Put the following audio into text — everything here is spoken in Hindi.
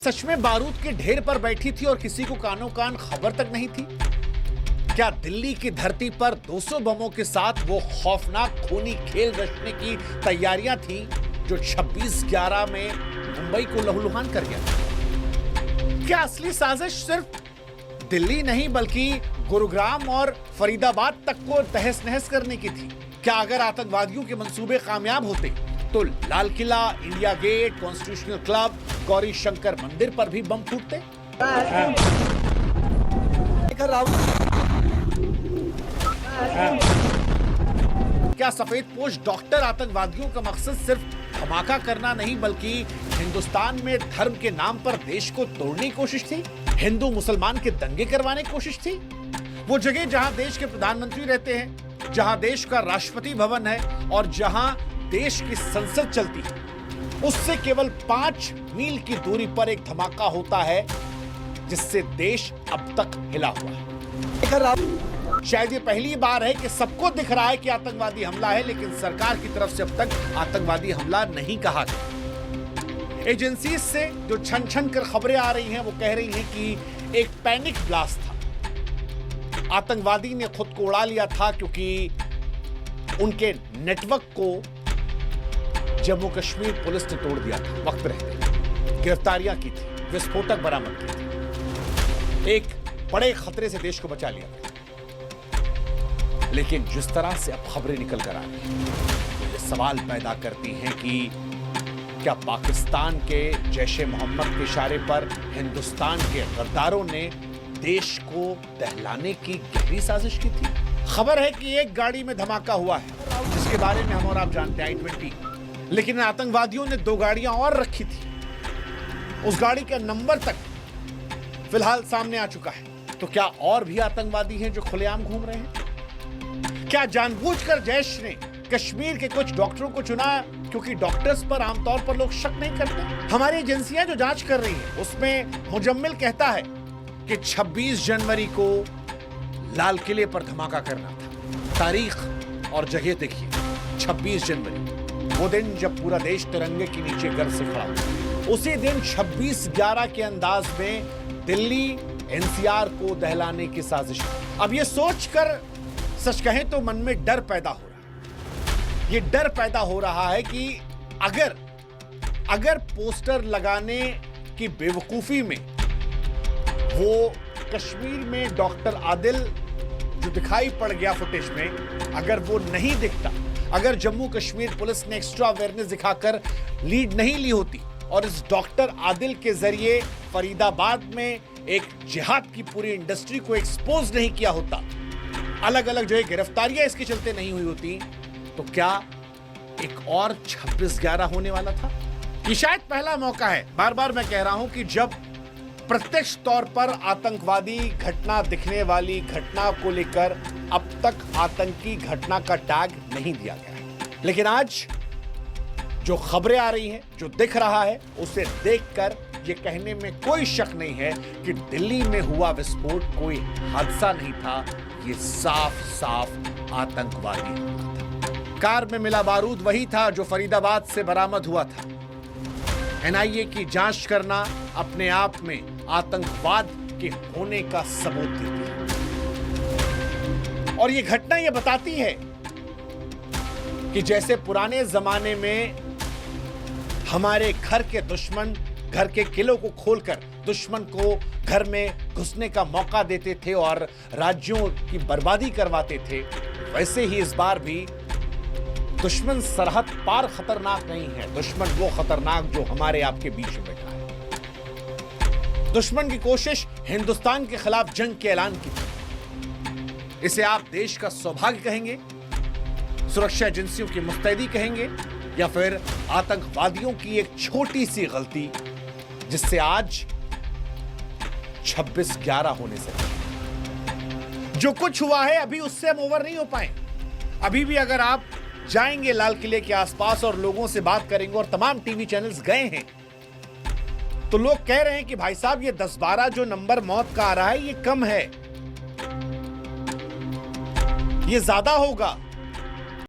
सच में बारूद के ढेर पर बैठी थी और किसी को कानों कान खबर तक नहीं थी? क्या दिल्ली की धरती पर 200 बमों के साथ वो खौफनाक खूनी खेल रचने की तैयारियां थी जो 26/11 में मुंबई को लहूलुहान कर गया? क्या असली साजिश सिर्फ दिल्ली नहीं बल्कि गुरुग्राम और फरीदाबाद तक को तहस नहस करने की थी? क्या अगर आतंकवादियों के मंसूबे कामयाब होते तो Lal Qila, India Gate, Constitutional Club, Gauri Shankar मंदिर पर भी बम फूटते? क्या सफेद पोश डॉक्टर आतंकवादियों का मकसद सिर्फ धमाका करना नहीं बल्कि हिंदुस्तान में धर्म के नाम पर देश को तोड़ने की कोशिश थी? हिंदू मुसलमान के दंगे करवाने की कोशिश थी? वो जगह जहां देश के प्रधानमंत्री रहते हैं, जहां देश का राष्ट्रपति भवन है और जहां देश की संसद चलती है, उससे केवल 5 मील की दूरी पर एक धमाका होता है जिससे देश अब तक हिला हुआ है। शायद ये पहली बार है कि सबको दिख रहा है कि आतंकवादी हमला है, लेकिन सरकार की तरफ से अब तक आतंकवादी हमला नहीं कहा गया। एजेंसी से जो छन छन कर खबरें आ रही हैं वो कह रही हैं कि एक पैनिक ब्लास्ट था, आतंकवादी ने खुद को उड़ा लिया था क्योंकि उनके नेटवर्क को जम्मू कश्मीर पुलिस ने तोड़ दिया था। वक्त रहते गिरफ्तारियां की थी, विस्फोटक बरामद किए थे, एक बड़े खतरे से देश को बचा लिया गया। लेकिन जिस तरह से अब खबरें निकल कर आ रही हैं, ये सवाल पैदा करती हैं कि क्या पाकिस्तान के जैश-ए मोहम्मद के इशारे पर हिंदुस्तान के गद्दारों ने देश को दहलाने की गहरी साजिश की थी? खबर है कि एक गाड़ी में धमाका हुआ है जिसके बारे में हम और आप जानते हैं, I-20, लेकिन आतंकवादियों ने 2 गाड़ियां और रखी थी। उस गाड़ी का नंबर तक फिलहाल सामने आ चुका है। तो क्या और भी आतंकवादी हैं जो खुलेआम घूम रहे हैं? क्या जानबूझकर जैश ने कश्मीर के कुछ डॉक्टरों को चुना क्योंकि डॉक्टर्स पर आमतौर पर लोग शक नहीं करते? हमारी एजेंसियां जो जांच कर रही हैं उसमें मुजम्मिल कहता है कि 26 जनवरी को लाल किले पर धमाका करना था। तारीख और जगह देखिए, 26 जनवरी, वो दिन जब पूरा देश तिरंगे के नीचे गर्व से खड़ा हुआ। उसी दिन 26/11 के अंदाज में दिल्ली NCR को दहलाने की साजिश। अब ये सोचकर सच कहें तो मन में डर पैदा हो रहा है। ये डर पैदा हो रहा है कि अगर पोस्टर लगाने की बेवकूफी में वो कश्मीर में डॉक्टर आदिल जो दिखाई पड़ गया फुटेज में, अगर वो नहीं दिखता, अगर जम्मू कश्मीर पुलिस ने एक्स्ट्रा अवेयरनेस दिखाकर लीड नहीं ली होती और इस डॉक्टर आदिल के जरिए फरीदाबाद में एक जिहाद की पूरी इंडस्ट्री को एक्सपोज नहीं किया होता, अलग अलग जो है गिरफ्तारियां इसके चलते नहीं हुई होती, तो क्या एक और 26/11 होने वाला था? ये शायद पहला मौका है। बार बार मैं कह रहा हूं कि जब प्रत्यक्ष तौर पर आतंकवादी घटना दिखने वाली घटना को लेकर अब तक आतंकी घटना का टैग नहीं दिया गया है, लेकिन आज जो खबरें आ रही हैं, जो दिख रहा है, उसे देखकर ये कहने में कोई शक नहीं है कि दिल्ली में हुआ विस्फोट कोई हादसा नहीं था, ये साफ साफ आतंकवादी हुआ था। कार में मिला बारूद वही था जो फरीदाबाद से बरामद हुआ था। NIA की जांच करना अपने आप में आतंकवाद के होने का सबूत देती है। और ये घटना ये बताती है कि जैसे पुराने जमाने में हमारे घर के दुश्मन घर के किलों को खोलकर दुश्मन को घर में घुसने का मौका देते थे और राज्यों की बर्बादी करवाते थे, वैसे ही इस बार भी दुश्मन सरहद पार खतरनाक नहीं है। दुश्मन वो खतरनाक जो हमारे आपके बीच में बैठा है। दुश्मन की कोशिश हिंदुस्तान के खिलाफ जंग के ऐलान की थी। इसे आप देश का सौभाग्य कहेंगे, सुरक्षा एजेंसियों की मुस्तैदी कहेंगे, या फिर आतंकवादियों की एक छोटी सी गलती जिससे आज 26/11 होने से जो कुछ हुआ है अभी उससे हम ओवर नहीं हो पाए। अभी भी अगर आप जाएंगे लाल किले के आसपास और लोगों से बात करेंगे, और तमाम टीवी चैनल्स गए हैं, तो लोग कह रहे हैं कि भाई साहब ये 10-12 जो नंबर मौत का आ रहा है ये कम है, ये ज्यादा होगा।